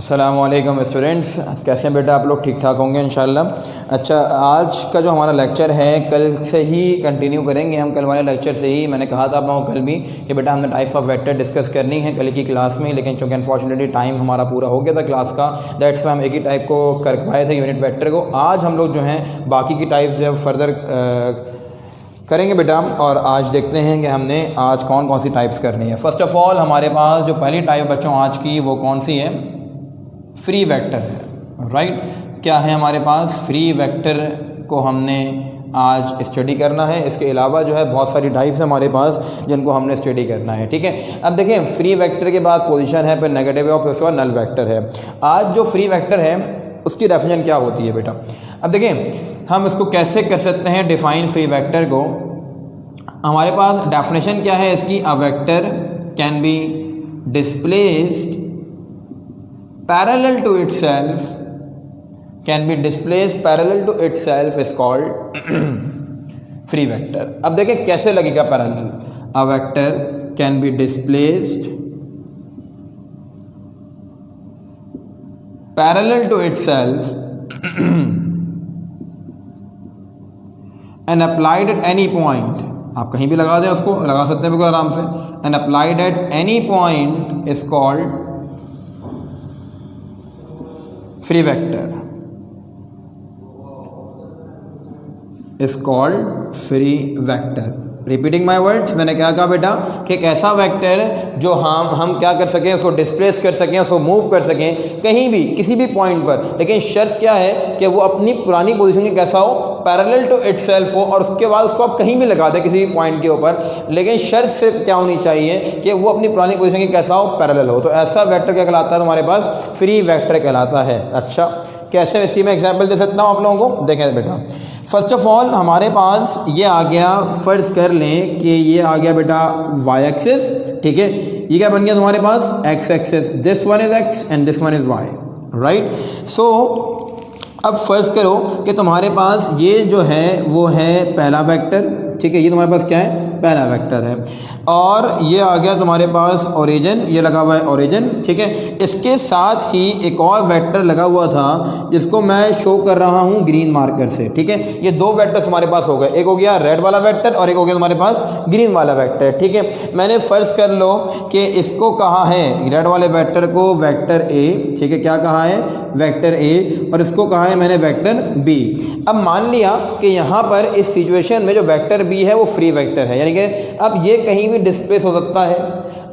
अस्सलामुअलैकुम स्टूडेंट्स, कैसे हैं बेटा आप लोग? ठीक ठाक होंगे इंशाल्लाह। अच्छा, आज का जो हमारा लेक्चर है कल से ही कंटिन्यू करेंगे हम। कल वाले लेक्चर से ही मैंने कहा था आप लोगों को कल भी कि बेटा हमने टाइप्स ऑफ वेक्टर डिस्कस करनी है कल की क्लास में, लेकिन चूँकि अनफॉर्चुनेटली टाइम हमारा पूरा हो गया था क्लास का, दैट्स वाई हम एक ही टाइप को कर पाए थे, यूनिट वेक्टर को। आज हम लोग जो हैं बाकी की टाइप्स जो है फर्दर करेंगे बेटा, और आज देखते हैं कि हमने आज कौन कौन सी टाइप्स करनी है। फ़र्स्ट ऑफ़ ऑल हमारे पास जो पहली टाइप बच्चों आज की वो कौन सी है? फ्री वेक्टर है, राइट। क्या है हमारे पास? फ्री वेक्टर को हमने आज स्टडी करना है। इसके अलावा जो है बहुत सारी टाइप्स हैं हमारे पास जिनको हमने स्टडी करना है, ठीक है। अब देखें, फ्री वेक्टर के बाद पोजीशन है, फिर नेगेटिव है और फिर उसके बाद नल वेक्टर है। आज जो फ्री वेक्टर है उसकी डेफिनेशन क्या होती है बेटा? अब देखें हम इसको कैसे कर सकते हैं डिफ़ाइन फ्री वेक्टर को। हमारे पास डेफिनेशन क्या है इसकी? A vector can be displaced parallel to itself, can be displaced parallel to itself is called free vector। अब देखें कैसे लगेगा parallel। a vector can be displaced parallel to itself and applied at any point। आप कहीं भी लगा दें, उसको लगा सकते हैं बिल्कुल आराम से। and applied at any point is called free vector, is called free vector. Repeating my words, मैंने क्या कहा बेटा कि एक ऐसा वेक्टर जो हम क्या कर सकें, उसको डिस्प्लेस कर सकें, उसको मूव कर सकें कहीं भी किसी भी पॉइंट पर, लेकिन शर्त क्या है कि वो अपनी पुरानी पोजीशन के कैसा हो, पैरेलल टू इटसेल्फ हो, और उसके बाद उसको आप कहीं भी लगा दें किसी भी पॉइंट के ऊपर, लेकिन शर्त सिर्फ क्या होनी चाहिए कि वो अपनी पुरानी पोजीशन के कैसा हो, पैरेलल हो। तो ऐसा वेक्टर क्या कहलाता है तुम्हारे पास? फ्री वेक्टर कहलाता है। अच्छा, कैसे? इसी में एग्जाम्पल दे सकता हूँ आप लोगों को। देखें बेटा, फर्स्ट ऑफ ऑल हमारे पास ये आ गया, फ़र्ज़ कर लें कि ये आ गया बेटा वाई एक्सिस, ठीक है। ये क्या बन गया तुम्हारे पास? X axis. This one is X and this one is Y, right. So अब फ़र्ज़ करो कि तुम्हारे पास ये जो है वो है पहला वेक्टर, ठीक है। ये तुम्हारे पास क्या है? पहला वेक्टर है। और ये आ गया तुम्हारे पास ओरिजिन, ये लगा हुआ है ओरिजिन, ठीक है। इसके साथ ही एक और वेक्टर लगा हुआ था जिसको मैं शो कर रहा हूँ ग्रीन मार्कर से, ठीक है। ये दो वेक्टर्स हमारे पास हो गए, एक हो गया रेड वाला वेक्टर और एक हो गया तुम्हारे पास ग्रीन वाला वेक्टर, ठीक है। मैंने फ़र्ज़ कर लो कि इसको कहा है, रेड वाले वेक्टर को वेक्टर ए, ठीक है। क्या कहा है? Vector A. और इसको कहा है मैंने वेक्टर बी। अब मान लिया कि यहाँ पर इस सिचुएशन में जो वेक्टर बी है वो फ्री वेक्टर है, यानी कि अब ये कहीं भी डिस्प्लेस हो सकता है,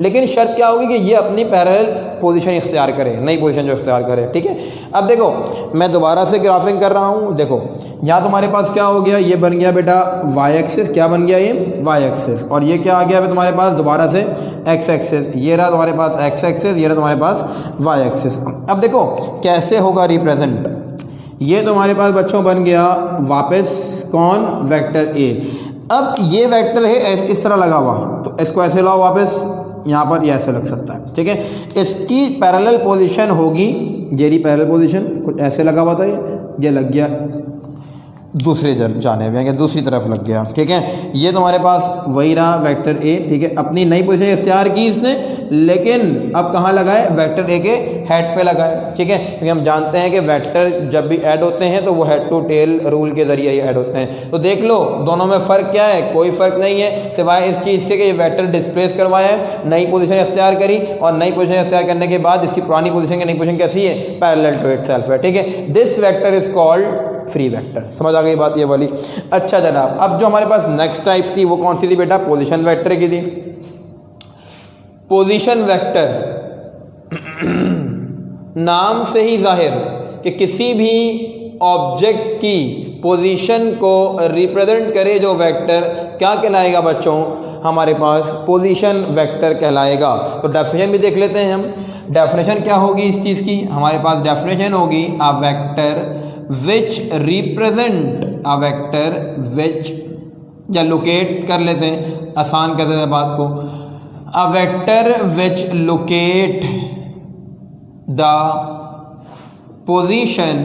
लेकिन शर्त क्या होगी कि ये अपनी पैरेलल पोजीशन इख्तियार करे, नई पोजीशन जो इख्तियार करे, ठीक है। अब देखो मैं दोबारा से ग्राफिंग कर रहा हूँ। देखो यहाँ तुम्हारे पास क्या हो गया, ये बन गया बेटा वाई एक्सिस। क्या बन गया? ये वाई एक्सिस। और ये क्या आ गया तुम्हारे पास दोबारा से एक्स एक्सिस। ये रहा तुम्हारे पास एक्स एक्सिस, ये रहा तुम्हारे पास वाई एक्सिस। अब देखो कैसे होगा रिप्रेजेंट। ये तुम्हारे पास बच्चों बन गया वापस कौन? Vector A. अब ये वेक्टर है इस तरह लगा हुआ, तो इसको ऐसे लाओ वापस, यहाँ पर ये ऐसे लग सकता है, ठीक है। इसकी पैरेलल पोजीशन होगी, ये रही पैरेलल पोजीशन, कुछ ऐसे लगा हुआ था, ये लग गया दूसरे जाने में, दूसरी तरफ लग गया, ठीक है। ये तुम्हारे पास वही रहा वेक्टर ए, ठीक है। अपनी नई पोजीशन इख्तियार की इसने, लेकिन अब कहाँ लगाए? वेक्टर ए के हेड पे लगाए, ठीक है। क्योंकि हम जानते हैं कि वेक्टर जब भी ऐड होते हैं तो वो हेड टू टेल रूल के ज़रिए ही ऐड होते हैं। तो देख लो दोनों में फ़र्क क्या है? कोई फ़र्क नहीं है, सिवाय इस चीज़ के कि ये वेक्टर डिस्प्लेस करवाया है, नई पोजीशन इख्तियार करी, और नई पोजीशन इख्तियार करने के बाद इसकी पुरानी पोजीशन की नई पोजीशन कैसी है? पैरेलल टू इटसेल्फ है, ठीक है। This vector is called free vector. समझ आ गई बात ये वाली? अच्छा जनाब, अब जो हमारे पास नेक्स्ट टाइप थी वो कौन सी थी बेटा? पोजीशन वेक्टर की थी। पोजीशन वेक्टर नाम से ही जाहिर कि किसी भी ऑब्जेक्ट की पोजीशन को रिप्रेजेंट करे जो वेक्टर, क्या कहलाएगा बच्चों? हमारे पास पोजीशन वेक्टर कहलाएगा। तो डेफिनेशन भी देख लेते हैं हम। डेफिनेशन क्या होगी इस चीज़ की? हमारे पास डेफिनेशन होगी अ vector which represent, a vector विच, या लोकेट कर लेते हैं, आसान कर देते हैं बात को, अ vector which locate the position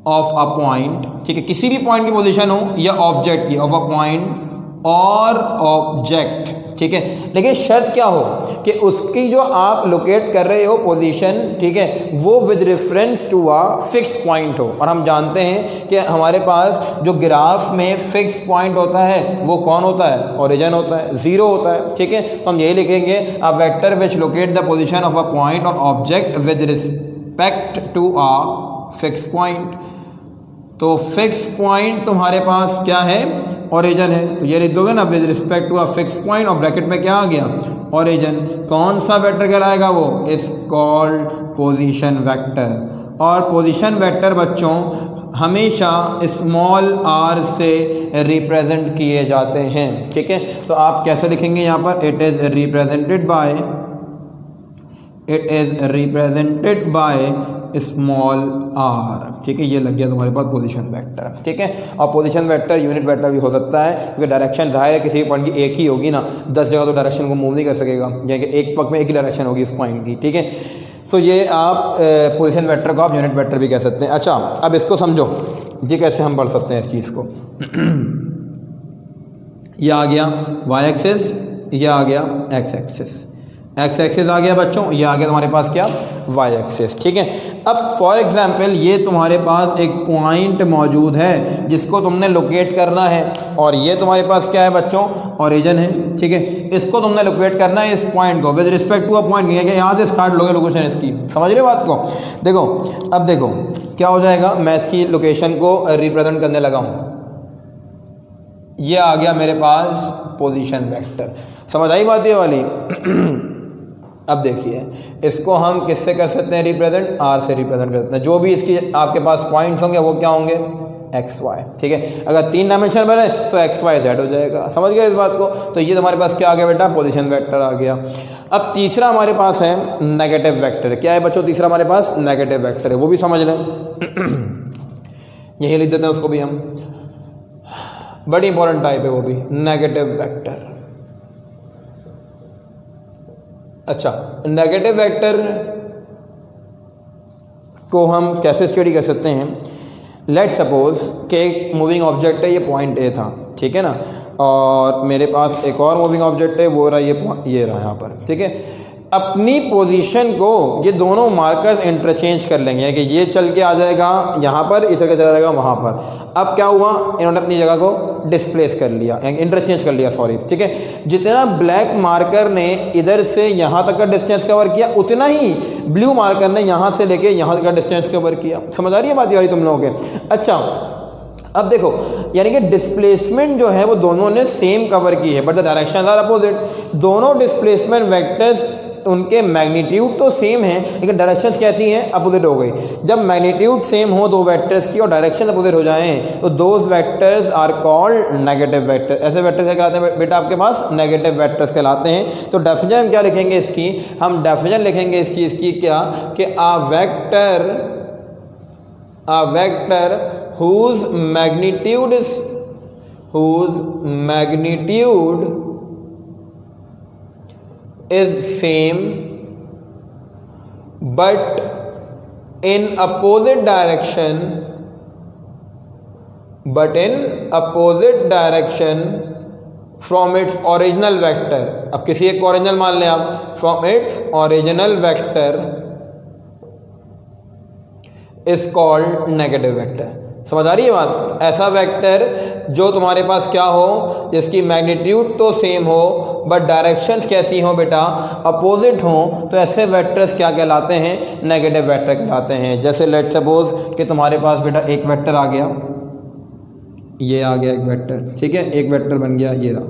of a point, ठीक है। किसी भी पॉइंट की पोजीशन हो या ऑब्जेक्ट की, ऑफ अ पॉइंट और ऑब्जेक्ट, ठीक है। लेकिन शर्त क्या हो कि उसकी जो आप लोकेट कर रहे हो पोजीशन, ठीक है, वो with reference to a fix point हो। और हम जानते हैं कि हमारे पास जो ग्राफ में फिक्स पॉइंट होता है वो कौन होता है, ओरिजिन होता है, ज़ीरो होता है, ठीक है। तो हम यही लिखेंगे a vector which locate the position of a point और object with respect to a fix point. तो फिक्स पॉइंट तुम्हारे पास क्या है, ओरिजिन है, तो ये लिख दोगे ना with respect to a fix point और ब्रैकेट में क्या आ गया, ओरिजिन। कौन सा वेक्टर कहलाएगा, वो इज कॉल्ड पोजीशन वेक्टर। और पोजीशन वेक्टर बच्चों हमेशा स्मॉल r से रिप्रेजेंट किए जाते हैं, ठीक है। तो आप कैसे लिखेंगे यहाँ पर, it is represented by small r, ठीक है। ये लग गया तुम्हारे पास पोजीशन वेक्टर, ठीक है। और पोजीशन वेक्टर यूनिट वेक्टर भी हो सकता है, क्योंकि डायरेक्शन जाहिर है किसी पॉइंट की एक ही होगी ना, 10 जगह तो डायरेक्शन को मूव नहीं कर सकेगा, यानी कि एक वक्त में एक ही डायरेक्शन होगी इस पॉइंट की, ठीक है। तो ये आप पोजीशन वेक्टर को आप यूनिट वेक्टर भी कह सकते हैं। अच्छा, अब इसको समझो जी, कैसे हम पढ़ सकते हैं इस चीज़ को। ये आ गया y एक्सिस, ये आ गया x एक्सिस, x एक्सिस आ गया बच्चों, ये आ गया तुम्हारे पास क्या, y एक्सिस, ठीक है। अब फॉर एग्जांपल ये तुम्हारे पास एक पॉइंट मौजूद है जिसको तुमने लोकेट करना है, और ये तुम्हारे पास क्या है बच्चों, ओरिजिन है, ठीक है। इसको तुमने लोकेट करना है, इस पॉइंट को with respect to a point, यहाँ से स्टार्ट लोगे लोकेशन इसकी, समझ रहे बात को। देखो अब देखो क्या हो जाएगा, मैं इसकी लोकेशन को रिप्रेजेंट करने लगा हूँ, ये आ गया मेरे पास पोजीशन वेक्टर, समझ आई बात ये वाली। अब देखिए इसको हम किससे कर सकते हैं रिप्रेजेंट, r से रिप्रेजेंट कर सकते हैं। जो भी इसकी आपके पास पॉइंट्स होंगे वो क्या होंगे, एक्स वाई, ठीक है। अगर 3 डायमेंशन बने तो एक्स वाई जेड हो जाएगा, समझ गए इस बात को। तो ये तुम्हारे पास क्या आ गया बेटा, पोजीशन वेक्टर आ गया। अब तीसरा हमारे पास है नेगेटिव वेक्टर। क्या है बच्चों, तीसरा हमारे पास नेगेटिव वेक्टर है, वो भी समझ लें। यही लिख देते हैं उसको भी हम, बड़ी इंपॉर्टेंट टाइप है वो भी, नेगेटिव वेक्टर। अच्छा, नेगेटिव वेक्टर को हम कैसे स्टडी कर सकते हैं। लेट सपोज कि एक मूविंग ऑब्जेक्ट है, ये पॉइंट ए था, ठीक है ना, और मेरे पास एक और मूविंग ऑब्जेक्ट है, वो रहा ये रहा यहाँ पर, ठीक है। अपनी पोजीशन को ये दोनों मार्कर्स इंटरचेंज कर लेंगे, यानी कि ये चल के आ जाएगा यहाँ पर, ये चल के चला जाएगा वहाँ पर। अब क्या हुआ, इन्होंने अपनी जगह को डिस्प्लेस कर लिया, इंटरचेंज कर लिया, सॉरी, ठीक है। जितना ब्लैक मार्कर ने इधर से यहाँ तक का डिस्टेंस कवर किया, उतना ही ब्लू मार्कर ने यहाँ से लेके यहाँ तक का डिस्टेंस कवर किया। समझ आ रही है बात ये वाली तुम लोगों के। अच्छा, अब देखो, यानी कि डिस्प्लेसमेंट जो है वो दोनों ने सेम कवर की है, but the direction are opposite. दोनों डिस्प्लेसमेंट वेक्टर्स उनके मैग्नीट्यूड तो सेम हैं, लेकिन डायरेक्शंस कैसी हैं, अपोजिट हो गई। जब मैग्नीट्यूड सेम हो दो वेक्टर्स की और डायरेक्शन अपोजिट हो जाएं, तो those vectors are called negative vector. ऐसे वेक्टर्स क्या कहलाते हैं बेटा, आपके पास नेगेटिव वेक्टर्स कहलाते हैं। तो डेफिनेशन हम क्या लिखेंगे इसकी, हम डेफिनेशन लिखेंगे इस चीज़ की क्या, कि a vector whose magnitude is same but in opposite direction from its original vector। अब किसी एक ओरिजिनल मान लें आप, from its original vector is called negative vector। समझ आ रही है बात। ऐसा वेक्टर जो तुम्हारे पास क्या हो, जिसकी मैग्नीट्यूड तो सेम हो बट डायरेक्शंस कैसी हो बेटा, अपोजिट हो, तो ऐसे वेक्टर्स क्या कहलाते हैं, नेगेटिव वेक्टर कहलाते हैं। जैसे लेट सपोज कि तुम्हारे पास बेटा एक वेक्टर आ गया, ये आ गया एक वेक्टर, ठीक है, एक वेक्टर बन गया, ये रहा,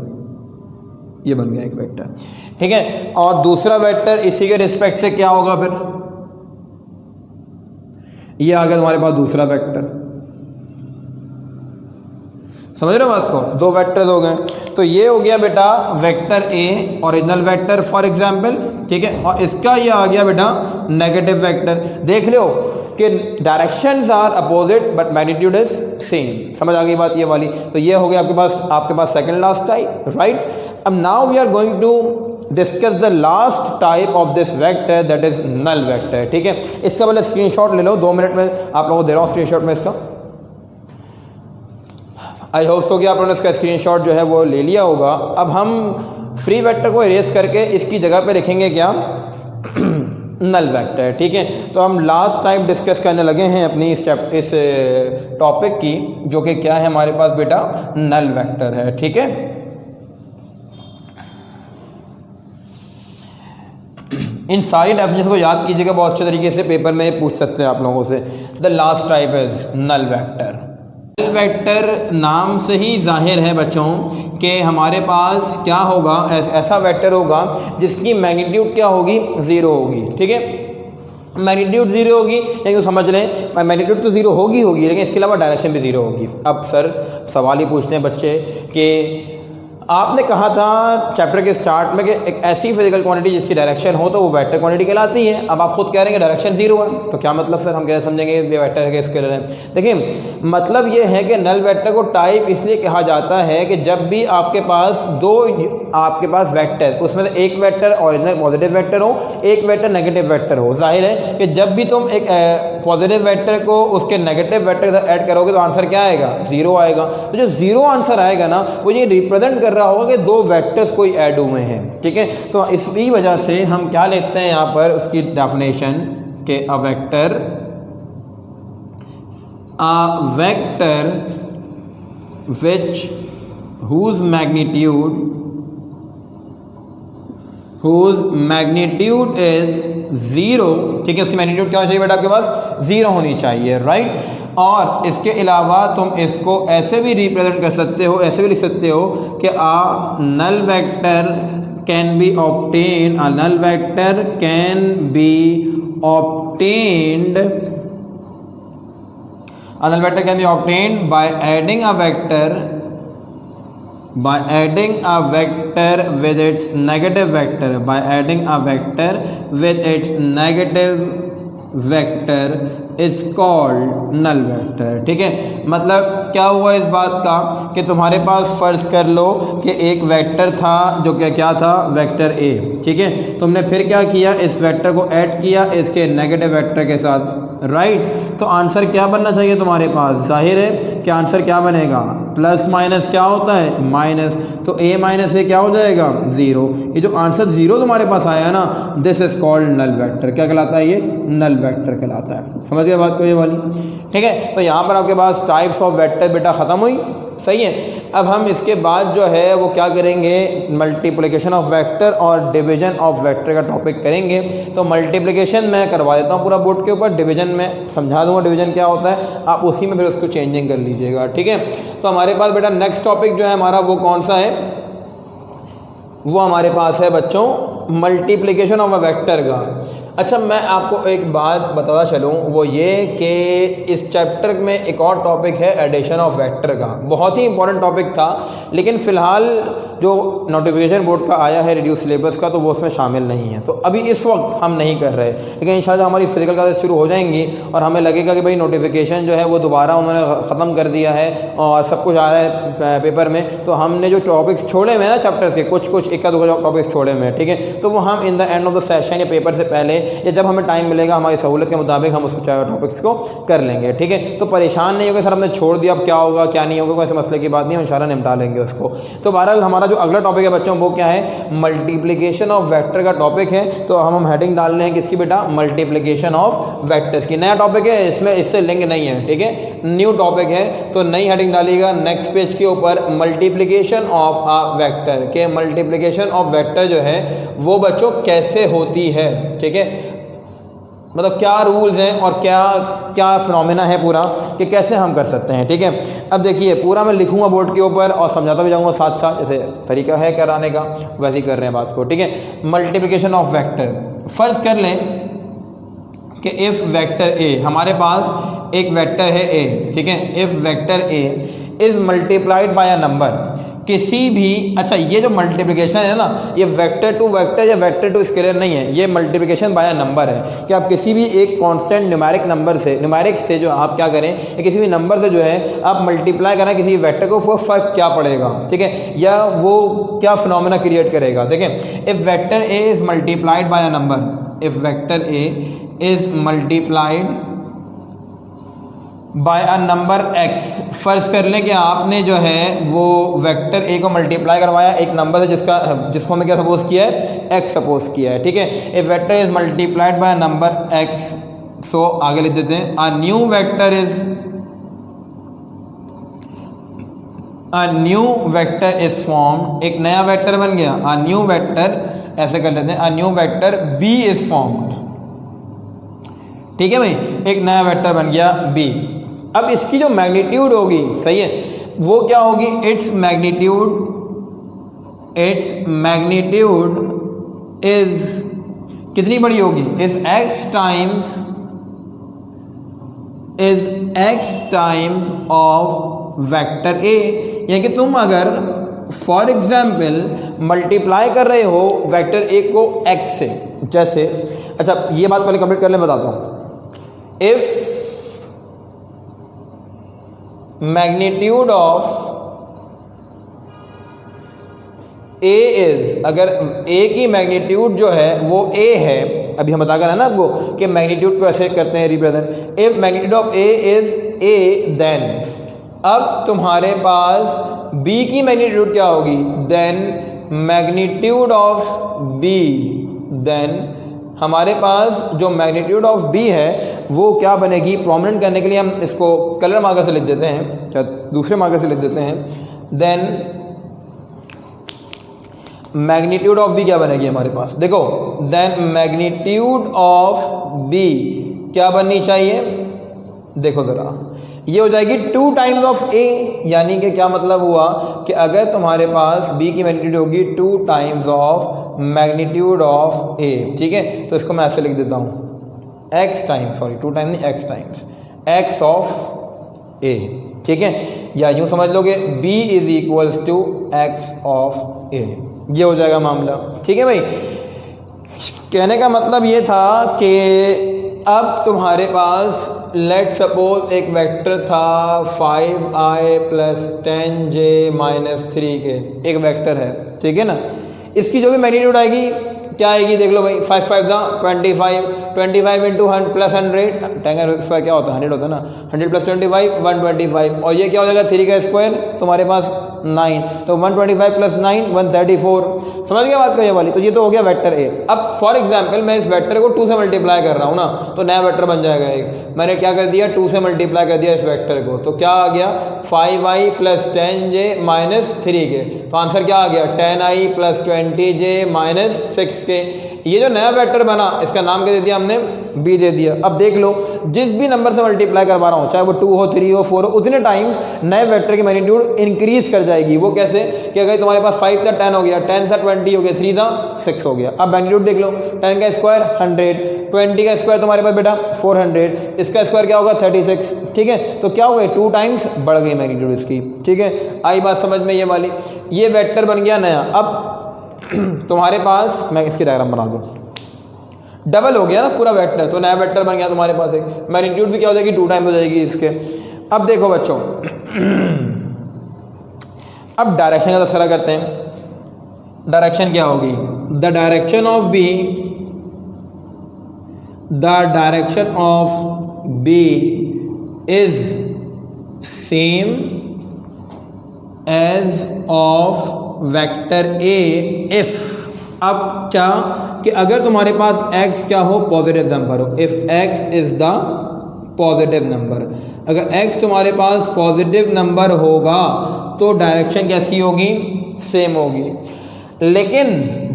ये बन गया एक वेक्टर, ठीक है। और दूसरा वेक्टर इसी के रिस्पेक्ट से क्या होगा, फिर ये आ गया तुम्हारे पास दूसरा वेक्टर। समझ रहे हो बात को, दो वेक्टर्स हो गए। तो ये हो गया बेटा vector A, original vector for example, ठीक है। और इसका ये आ गया बेटा नेगेटिव वेक्टर। देख लो कि directions are opposite but magnitude is same. समझ आ गई बात ये वाली। तो ये हो गया आपके पास सेकंड लास्ट टाइप, राइट। अब now we are going to discuss the last type of this vector, that is null vector, ठीक है। इसका पहले स्क्रीनशॉट ले लो, 2 मिनट में आप लोगों को दे रहा हूँ स्क्रीनशॉट में इसका। आई होप सो कि आप लोगों ने इसका स्क्रीनशॉट जो है वो ले लिया होगा। अब हम फ्री वेक्टर को इरेज करके इसकी जगह पे लिखेंगे क्या, नल वेक्टर। ठीक है, तो हम लास्ट टाइम डिस्कस करने लगे हैं अपनी इस टॉपिक की, जो कि क्या है हमारे पास बेटा, नल वेक्टर है। ठीक है, इन सारी डेफिनेशन को याद कीजिएगा बहुत अच्छे तरीके से, पेपर में पूछ सकते हैं आप लोगों से। The last type is null vector. Null vector नाम से ही जाहिर है बच्चों कि हमारे पास क्या होगा, ऐसा वेक्टर होगा जिसकी मैग्नीट्यूड क्या होगी, ज़ीरो होगी। ठीक है, मैग्नीट्यूड ज़ीरो होगी, लेकिन समझ लें मैग्नीट्यूड तो ज़ीरो होगी, लेकिन इसके अलावा डायरेक्शन भी ज़ीरो होगी। अब सर सवाल ही पूछते हैं बच्चे कि आपने कहा था चैप्टर के स्टार्ट में कि एक ऐसी फिजिकल क्वांटिटी जिसकी डायरेक्शन हो तो वो वेक्टर क्वांटिटी कहलाती है। अब आप खुद कह रहे हैं कि डायरेक्शन ज़ीरो है, तो क्या मतलब सर, हम कैसे समझेंगे ये वेक्टर है कि स्केलर है? देखिए, मतलब ये है कि नल वेक्टर को टाइप इसलिए कहा जाता है कि जब भी आपके पास आपके पास वेक्टर, उसमें से एक वेक्टर ओरिजिनल पॉजिटिव वेक्टर हो, एक वेक्टर नेगेटिव वेक्टर हो। जाहिर है कि जब भी तुम एक पॉजिटिव वेक्टर को उसके नेगेटिव वेक्टर के साथ ऐड करोगे तो आंसर क्या आएगा, ज़ीरो आएगा। तो जो ज़ीरो आंसर आएगा ना, वो ये रिप्रेजेंट कर रहा होगा कि दो वेक्टर्स कोई ऐड हुए हैं। ठीक है, तो इसी वजह से हम क्या लेते हैं यहाँ पर उसकी डेफिनेशन के अ vector which whose magnitude is zero. ठीक है, इसकी मैग्नीट्यूड क्या होनी चाहिए बेटा आपके पास, ज़ीरो होनी चाहिए, राइट। और इसके अलावा तुम इसको ऐसे भी रिप्रेजेंट कर सकते हो, ऐसे भी लिख सकते हो कि a null vector can be obtained, a null vector can be obtained, a null vector can be obtained by adding a vector with its negative vector, by adding a vector with its negative vector is called null vector। ठीक है, मतलब क्या हुआ इस बात का कि तुम्हारे पास फ़र्ज़ कर लो कि एक वेक्टर था जो क्या था, वेक्टर ए। ठीक है, तुमने फिर क्या किया, इस वेक्टर को ऐड किया इसके नेगेटिव वेक्टर के साथ, राइट। तो आंसर क्या बनना चाहिए तुम्हारे पास, जाहिर है कि आंसर क्या बनेगा, प्लस माइनस क्या होता है, माइनस। तो a माइनस ए क्या हो जाएगा, ज़ीरो। ये जो आंसर ज़ीरो तुम्हारे पास आया ना, this is called null vector. क्या कहलाता है ये, नल वेक्टर कहलाता है। समझ गए बात को ये वाली? ठीक है, तो यहाँ पर आपके पास टाइप्स ऑफ वेक्टर बेटा ख़त्म हुई, सही है। अब हम इसके बाद जो है वो क्या करेंगे, मल्टीप्लिकेशन ऑफ वेक्टर और डिवीज़न ऑफ वेक्टर का टॉपिक करेंगे। तो मल्टीप्लिकेशन मैं करवा देता हूँ पूरा बोर्ड के ऊपर, डिवीज़न में समझा दूँगा डिवीज़न क्या होता है, आप उसी में फिर उसको चेंजिंग कर लीजिएगा। ठीक है, तो हमारे पास बेटा नेक्स्ट टॉपिक जो है हमारा वो कौन सा है, वो हमारे पास है बच्चों मल्टीप्लिकेशन ऑफ अ वेक्टर का। अच्छा, मैं आपको एक बात बताता चलूँ, वो ये कि इस चैप्टर में एक और टॉपिक है एडिशन ऑफ वेक्टर का, बहुत ही इंपॉर्टेंट टॉपिक था, लेकिन फ़िलहाल जो नोटिफिकेशन बोर्ड का आया है रिड्यूस सिलेबस का, तो वो उसमें शामिल नहीं है, तो अभी इस वक्त हम नहीं कर रहे। लेकिन इंशाल्लाह हमारी फिजिकल क्लासेस शुरू हो जाएंगी और हमें लगेगा कि भाई नोटिफिकेशन जो है वो दोबारा उन्होंने ख़त्म कर दिया है और सब कुछ आ रहा है पेपर में, तो हमने जो टॉपिक्स छोड़े हुए हैं ना चैप्टर्स के, कुछ एक दो टॉपिक्स छोड़े हुए हैं। ठीक है, तो वो हम in the end of the session या पेपर से पहले या जब हमें टाइम मिलेगा हमारी सहूलत के मुताबिक हम उस टॉपिक्स को कर लेंगे। ठीक है, तो परेशान नहीं होगा सर हमने छोड़ दिया अब क्या होगा क्या नहीं होगा, कोई ऐसे मसले की बात नहीं, हम इंशाल्लाह निपटा लेंगे उसको। तो बहरहाल हमारा जो अगला टॉपिक है बच्चों वो क्या है, मल्टीप्लिकेशन ऑफ वेक्टर का टॉपिक है। तो हम हेडिंग डाल रहे हैं किसकी बेटा, मल्टीप्लिकेशन ऑफ वेक्टर्स की। नया टॉपिक है, इसमें इससे लिंक नहीं है। ठीक है, न्यू टॉपिक है, तो नई हेडिंग डालिएगा नेक्स्ट पेज के ऊपर, मल्टीप्लिकेशन ऑफ अ वेक्टर के। मल्टीप्लिकेशन ऑफ वेक्टर जो है वो बच्चों कैसे होती है, ठीक है, मतलब क्या रूल्स हैं और क्या क्या फिनोमेना है पूरा कि कैसे हम कर सकते हैं। ठीक है, अब देखिए पूरा मैं लिखूंगा बोर्ड के ऊपर और समझाता भी जाऊंगा साथ साथ, जैसे तरीका है कराने का वैसे ही कर रहे हैं बात को। ठीक है, मल्टीप्लिकेशन ऑफ वेक्टर, फ़र्ज़ कर लें कि इफ़ वेक्टर ए, हमारे पास एक वेक्टर है ए, ठीक है, if vector A is multiplied bye a number, किसी भी, अच्छा ये जो मल्टीप्लिकेशन है ना, ये वेक्टर टू वेक्टर या वेक्टर टू स्केलर नहीं है, ये मल्टीप्लिकेशन बाय नंबर है कि आप किसी भी एक कांस्टेंट न्यूमेरिक नंबर से, न्यूमेरिक से जो आप क्या करें, किसी भी नंबर से जो है आप मल्टीप्लाई करें किसी वेक्टर को, वो फ़र्क क्या पड़ेगा, ठीक है, या वो क्या फिनोमेना क्रिएट करेगा। देखें, if vector A is multiplied bye a number, if vector A is multiplied bye a number x, फ़र्ज़ कर लें कि आपने जो है वो वेक्टर a को मल्टीप्लाई करवाया एक नंबर से जिसको हमने क्या सपोज किया है, x सपोज किया है, ठीक है। A vector is multiplied by number x, so आगे लिख देते हैं a new vector is formed, एक नया वेक्टर बन गया। अ न्यू वेक्टर, ऐसे कर लेते हैं, a new vector b is formed, ठीक है भाई, एक नया वेक्टर बन गया b। अब इसकी जो मैग्नीट्यूड होगी, सही है, वो क्या होगी, इट्स मैग्नीट्यूड इज कितनी बड़ी होगी, is x times of vector a। यानी कि तुम अगर फॉर एग्जाम्पल मल्टीप्लाई कर रहे हो वेक्टर a को x से, जैसे, अच्छा ये बात पहले कंप्लीट कर ले, बताता हूँ। If magnitude of a is, अगर a की मैग्नीट्यूड जो है वो a है, अभी हम बताकर है ना आपको कि मैग्नीट्यूड को ऐसे करते हैं represent, if magnitude of a is a, then अब तुम्हारे पास b की मैग्नीट्यूड क्या होगी, देन मैग्नीट्यूड ऑफ b, देन हमारे पास जो मैग्नीट्यूड ऑफ b है वो क्या बनेगी, प्रोमिनेंट करने के लिए हम इसको कलर मार्कर से लिख देते हैं या दूसरे मार्कर से लिख देते हैं। देन मैग्नीट्यूड ऑफ b क्या बनेगी हमारे पास, देखो, देन मैग्नीट्यूड ऑफ b क्या बननी चाहिए, देखो ज़रा, ये हो जाएगी 2 टाइम्स ऑफ a। यानी कि क्या मतलब हुआ कि अगर तुम्हारे पास b की मैग्नीट्यूड होगी 2 times of magnitude of a, ठीक है, तो इसको मैं ऐसे लिख देता हूँ, x टाइम्स, सॉरी 2 टाइम्स नहीं, x times x of a, ठीक है, या यूँ समझ लोगे b is equals to x of a, ये हो जाएगा मामला, ठीक है भाई। कहने का मतलब ये था कि अब तुम्हारे पास लेट सपोज एक वेक्टर था 5i प्लस 10j माइनस 3 के, एक वेक्टर है, ठीक है ना, इसकी जो भी मैग्नीट्यूड आएगी क्या आएगी, देख लो भाई, 5 5 दा 25 इंटू प्लस 100, 10 का स्क्वायर क्या होता है, 100 होता है ना, 100 प्लस 25 125, और ये क्या हो जाएगा 3 का स्क्वायर तुम्हारे पास 9, तो 125 प्लस 9 134, समझ गया बात का ये वाली। तो ये तो हो गया वेक्टर ए। अब फॉर एग्जांपल मैं इस वेक्टर को 2 से मल्टीप्लाई कर रहा हूँ ना, तो नया वेक्टर बन जाएगा एक, मैंने क्या कर दिया 2 से मल्टीप्लाई कर दिया इस वेक्टर को, तो क्या आ गया 5i प्लस 10j माइनस 3 के, तो आंसर क्या आ गया 10i प्लस 20j माइनस 6 के। ये जो नया वेक्टर बना इसका नाम क्या दे दिया हमने, b दे दिया। अब देख लो जिस भी नंबर से मल्टीप्लाई करवा रहा हूँ, चाहे वो 2 हो 3 हो 4 हो, उतने टाइम्स नए वेक्टर की मैग्नीट्यूड इंक्रीज कर जाएगी। वो कैसे कि अगर तुम्हारे पास 5 था 10 हो गया, 10 था 20 हो गया, 3 था 6 हो गया। अब मैग्नीट्यूड देख लो, 10 का स्क्वायर 100, 20 का स्क्वायर तुम्हारे पास बेटा 400, इसका स्क्वायर क्या होगा 36, ठीक है, तो क्या हो गया 2 टाइम्स बढ़ गई मैग्नीट्यूड इसकी, ठीक है। आई बात समझ में ये वाली, ये वेक्टर बन गया नया। अब तुम्हारे पास, मैं इसकी डायग्राम बना दूँ, डबल हो गया ना पूरा वेक्टर, तो नया वेक्टर बन गया तुम्हारे पास एक, मैग्नीट्यूड भी क्या हो जाएगी 2 टाइम्स हो जाएगी इसके। अब देखो बच्चों, अब डायरेक्शन का दसरा करते हैं। डायरेक्शन क्या होगी, the direction of B is same as of vector A if, अब क्या कि अगर तुम्हारे पास x क्या हो, पॉजिटिव नंबर हो, if x is the positive number, अगर x तुम्हारे पास पॉजिटिव नंबर होगा तो डायरेक्शन कैसी होगी, सेम होगी। लेकिन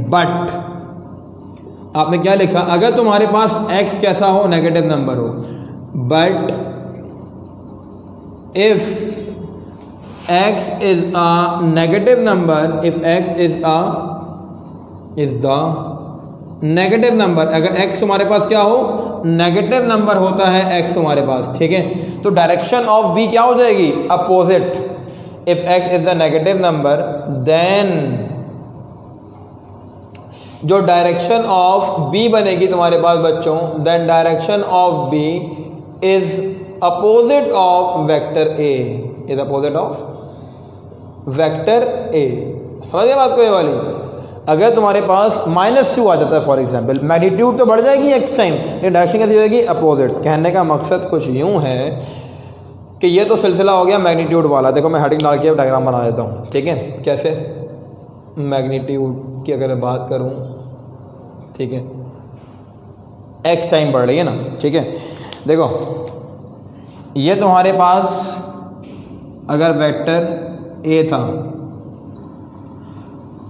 बट आपने क्या लिखा, अगर तुम्हारे पास x कैसा हो, नेगेटिव नंबर हो, but if x is a negative number, if x is the negative number, अगर x तुम्हारे पास क्या हो, नेगेटिव नंबर होता है x तुम्हारे पास, ठीक है, तो डायरेक्शन ऑफ b क्या हो जाएगी, opposite. If x is the negative number, then जो डायरेक्शन ऑफ b बनेगी तुम्हारे पास बच्चों, then direction of b is opposite of vector a, is opposite of vector a। समझ गए बात को ये वाली। अगर तुम्हारे पास -2 आ जाता है फॉर एग्जांपल, मैग्नीट्यूड तो बढ़ जाएगी x टाइम, लेकिन डायरेक्शन कैसी हो जाएगी, अपोजिट। कहने का मकसद कुछ यूँ है कि ये तो सिलसिला हो गया मैग्नीट्यूड वाला। देखो मैं हेडिंग डाल के डायग्राम बना देता हूँ, ठीक है। कैसे? मैग्नीट्यूड की अगर बात करूँ, ठीक है, एक्स टाइम बढ़ रही है ना, ठीक है। देखो ये तुम्हारे पास अगर वेक्टर ए था,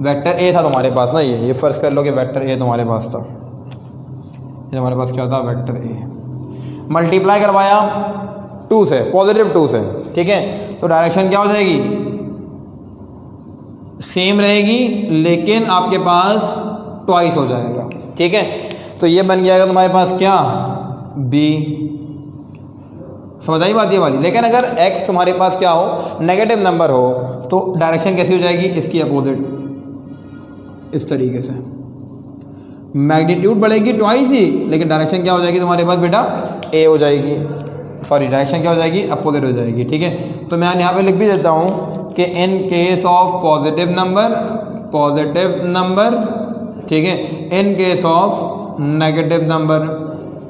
वेक्टर ए था तुम्हारे पास ना, ये फ़र्ज़ कर लो कि वेक्टर ए तुम्हारे पास था, ये तुम्हारे पास क्या था, वेक्टर ए। मल्टीप्लाई करवाया 2 से, पॉजिटिव 2 से, ठीक है। तो डायरेक्शन क्या हो जाएगी, सेम रहेगी, लेकिन आपके पास ट्वाइस हो जाएगा, ठीक है। तो ये बन जाएगा तुम्हारे पास क्या, बी। समझ आई बात ये वाली। लेकिन अगर x तुम्हारे पास क्या हो, नेगेटिव नंबर हो, तो डायरेक्शन कैसी हो जाएगी, इसकी अपोजिट, इस तरीके से। मैग्नीट्यूड बढ़ेगी ट्वाइस ही, लेकिन डायरेक्शन क्या हो जाएगी तुम्हारे पास बेटा, a हो जाएगी, सॉरी डायरेक्शन क्या हो जाएगी, अपोजिट हो जाएगी, ठीक है। तो मैं यहाँ पे लिख भी देता हूँ कि in case of positive number, ठीक है, in case of negative number.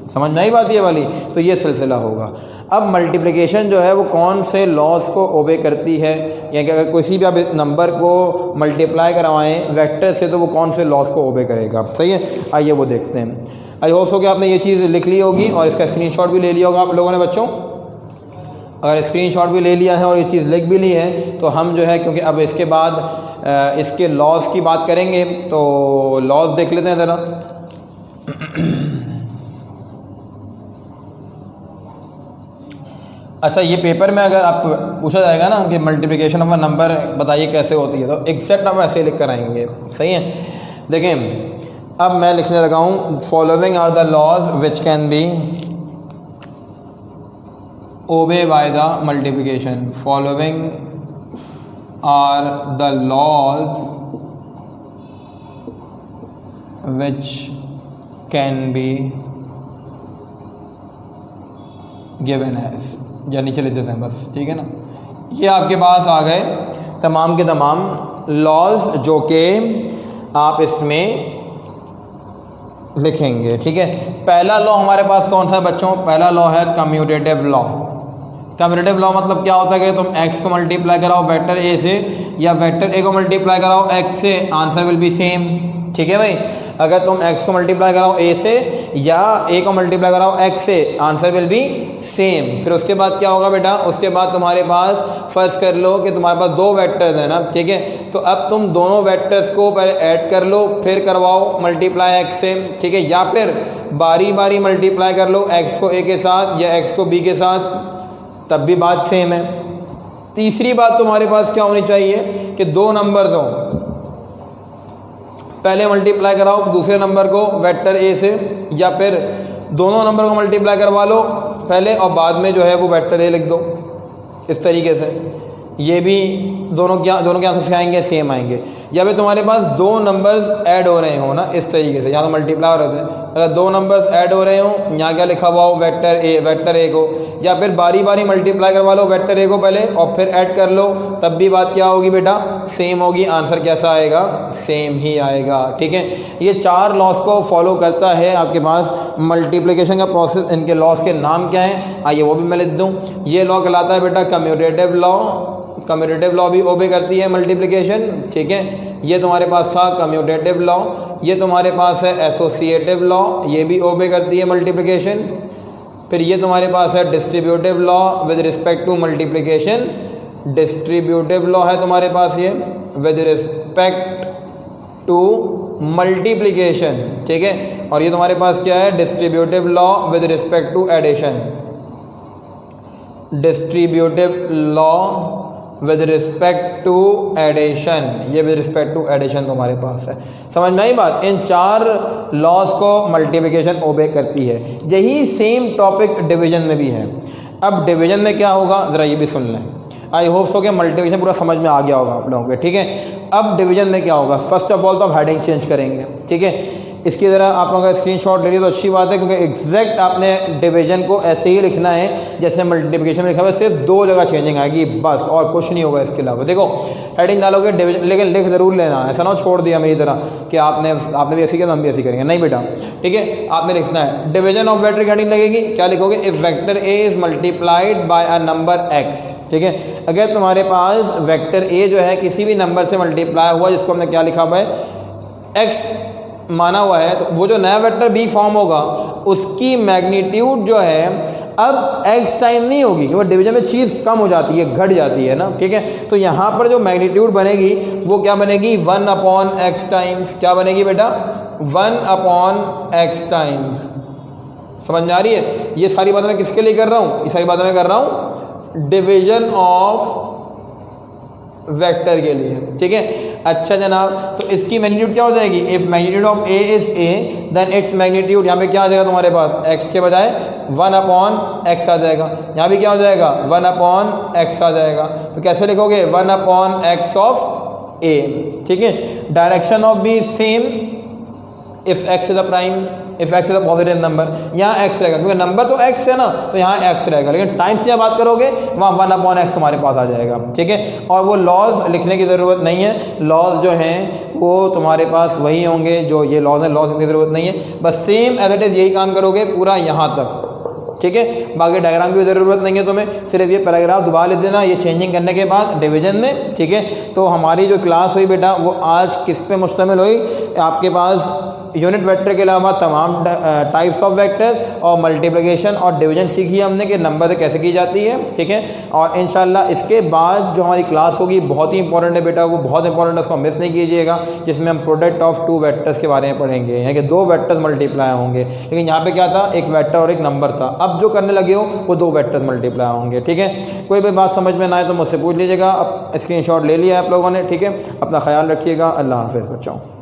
समझ में आई बात ये वाली। तो ये सिलसिला होगा। अब मल्टीप्लिकेशन जो है वो कौन से लॉज को ओबे करती है, यानी कि अगर किसी भी आप नंबर को मल्टीप्लाई करवाएं वेक्टर से, तो वो कौन से लॉज को ओबे करेगा, सही है। आइए वो देखते हैं। आई होप सो कि आपने ये चीज़ लिख ली होगी और इसका स्क्रीनशॉट भी ले लिया होगा आप लोगों ने बच्चों। अगर स्क्रीनशॉट भी ले लिया है और ये चीज़ लिख भी ली है, तो हम जो है, क्योंकि अब इसके बाद इसके लॉज की बात करेंगे, तो लॉज देख लेते हैं ज़रा। अच्छा, ये पेपर में अगर आप पूछा जाएगा ना कि मल्टीप्लिकेशन ऑफ अ नंबर बताइए कैसे होती है, तो एग्जैक्ट हम ऐसे लिख कर आएंगे, सही है। देखें अब मैं लिखने लगा हूँ, following are the laws which can be obey by the multiplication. Following are the laws which can be given as, या नीचे लिख देते हैं बस, ठीक है ना। ये आपके पास आ गए तमाम के तमाम लॉज जो कि आप इसमें लिखेंगे, ठीक है। पहला लॉ हमारे पास कौन सा है बच्चों, पहला लॉ है कम्यूटेटिव लॉ। कम्यूटेटिव लॉ मतलब क्या होता है कि तुम x को मल्टीप्लाई कराओ वेक्टर a से, या वेक्टर a को मल्टीप्लाई कराओ x से, आंसर विल बी सेम, ठीक है भाई। अगर तुम x को मल्टीप्लाई कराओ a से या a को मल्टीप्लाई कराओ x से, आंसर विल बी सेम। फिर उसके बाद क्या होगा बेटा, उसके बाद तुम्हारे पास फ़र्ज़ कर लो कि तुम्हारे पास 2 वेक्टर्स हैं ना, ठीक है। तो अब तुम दोनों वेक्टर्स को पहले ऐड कर लो, फिर करवाओ मल्टीप्लाई x से, ठीक है। या फिर बारी बारी मल्टीप्लाई कर लो x को a के साथ या x को b के साथ, तब भी बात सेम है। तीसरी बात तुम्हारे पास क्या होनी चाहिए कि 2 नंबर्स हों, पहले मल्टीप्लाई कराओ दूसरे नंबर को वेक्टर ए से, या फिर दोनों नंबर को मल्टीप्लाई करवा लो पहले और बाद में जो है वो वेक्टर ए लिख दो, इस तरीके से। ये भी दोनों के आंसर से आएंगे, सेम आएंगे। या फिर तुम्हारे पास 2 नंबर्स ऐड हो रहे हो ना, इस तरीके से, यहाँ तो मल्टीप्लाई हो रहे थे, अगर 2 नंबर्स ऐड हो रहे हो, यहाँ क्या लिखा हुआ हो, वेक्टर ए को, या फिर बारी बारी मल्टीप्लाई करवा लो वेक्टर ए को पहले और फिर ऐड कर लो, तब भी बात क्या होगी बेटा, सेम होगी। आंसर कैसा आएगा, सेम ही आएगा, ठीक है। ये 4 लॉस को फॉलो करता है आपके पास मल्टीप्लिकेशन का प्रोसेस। इनके लॉस के नाम क्या हैं, आइए वो भी मैं लिख दूँ। ये लॉ कहलाता है बेटा कम्यूटेटिव लॉ। कम्यूटेटिव लॉ भी ओबे करती है मल्टीप्लिकेशन, ठीक है। ये तुम्हारे पास था कम्यूटेटिव लॉ। ये तुम्हारे पास है एसोसिएटिव लॉ, ये भी ओबे करती है मल्टीप्लिकेशन। फिर ये तुम्हारे पास है distributive law with respect to multiplication. Distributive law है तुम्हारे पास ये विद रिस्पेक्ट टू मल्टीप्लिकेशन, ठीक है। और ये तुम्हारे पास क्या है, distributive law with respect to addition. Distributive law with respect to addition, ये विद रिस्पेक्ट टू एडिशन तुम्हारे पास है। समझ में आई बात। इन 4 लॉज को मल्टीप्लिकेशन ओबे करती है। यही सेम टॉपिक डिवीजन में भी है। अब डिवीजन में क्या होगा ज़रा ये भी सुन लें। आई होप सो कि मल्टीप्लिकेशन पूरा समझ में आ गया होगा आप लोगों को, ठीक है। अब डिवीजन में क्या होगा, फर्स्ट ऑफ ऑल तो आप हेडिंग चेंज करेंगे, ठीक है। इसकी ज़रा आप लोगों का स्क्रीनशॉट ले लिए तो अच्छी बात है, क्योंकि एग्जैक्ट आपने डिवीजन को ऐसे ही लिखना है जैसे मल्टीप्लिकेशन में लिखा हुआ है, सिर्फ 2 जगह चेंजिंग आएगी बस, और कुछ नहीं होगा इसके अलावा। देखो हेडिंग डालोगे डिवीजन, लेकिन लिख ज़रूर लेना, ऐसा ना छोड़ दिया मेरी तरह कि आपने भी ऐसी किया तो हम भी ऐसी करेंगे, नहीं बेटा, ठीक है। आपने लिखना है डिवीजन ऑफ वेक्टर की हेडिंग लगेगी, क्या लिखोगे, if vector A is multiplied by a number x, ठीक है। अगर तुम्हारे पास वेक्टर ए जो है किसी भी नंबर से मल्टीप्लाई हुआ, जिसको हमने क्या लिखा हुआ है, एक्स माना हुआ है, तो वो जो नया वेक्टर बी फॉर्म होगा उसकी मैग्नीट्यूड जो है अब x टाइम नहीं होगी, क्योंकि डिवीजन में चीज़ कम हो जाती है, घट जाती है ना, ठीक है। तो यहाँ पर जो मैग्नीट्यूड बनेगी वो क्या बनेगी, 1/x टाइम्स, क्या बनेगी बेटा, 1/x टाइम्स। समझ में आ रही है? ये सारी बातें मैं किसके लिए कर रहा हूँ, ये सारी बातें मैं कर रहा हूँ डिवीजन ऑफ वेक्टर के लिए, ठीक है। अच्छा जनाब, तो इसकी मैग्नीट्यूड क्या हो जाएगी, if magnitude of A is A then it's magnitude, यहाँ पे क्या आ जाएगा तुम्हारे पास, x के बजाय 1/x आ जाएगा, यहाँ भी क्या हो जाएगा, 1/x आ जाएगा। तो कैसे लिखोगे, 1/x ऑफ ए, ठीक है। Direction of B same, if x is a prime, if x is a positive number, यहाँ x रहेगा, क्योंकि नंबर तो x है ना, तो यहाँ x रहेगा, लेकिन टाइम्स की बात करोगे वहाँ 1/x हमारे पास आ जाएगा, ठीक है। और वो लॉज लिखने की ज़रूरत नहीं है, लॉज जो हैं वो तुम्हारे पास वही होंगे जो ये लॉज हैं, लॉज लिखने की ज़रूरत नहीं है, बस सेम एज इट इज़ यही काम करोगे पूरा यहाँ तक, ठीक है। बाकी डायग्राम की ज़रूरत नहीं है तुम्हें, सिर्फ ये पैराग्राफ दोबारा लिख देना ये चेंजिंग करने के बाद डिवीजन में, ठीक है। तो हमारी जो क्लास हुई बेटा वो आज किस पे मुश्तमिल हुई, आपके पास यूनिट वेक्टर के अलावा तमाम टाइप्स ऑफ वेक्टर्स और मल्टीप्लिकेशन और डिवीजन सीखी हमने कि नंबर से कैसे की जाती है, ठीक है। और इंशाल्लाह इसके बाद जो हमारी क्लास होगी बहुत ही इंपॉर्टेंट है बेटा, वो बहुत इंपॉर्टेंट है, उसको मिस नहीं कीजिएगा, जिसमें हम प्रोडक्ट ऑफ 2 वेक्टर्स के बारे में पढ़ेंगे, यानी कि 2 वेक्टर्स मल्टीप्लाई होंगे, लेकिन यहाँ पे क्या था, एक वेक्टर और एक नंबर था, अब जो करने लगे हो वो 2 वेक्टर्स मल्टीप्लाई होंगे, ठीक है। कोई भी बात समझ में ना आए तो मुझसे पूछ लीजिएगा, अब स्क्रीनशॉट ले लिया आप लोगों ने, ठीक है। अपना ख्याल रखिएगा, अल्लाह हाफिज़ बच्चों।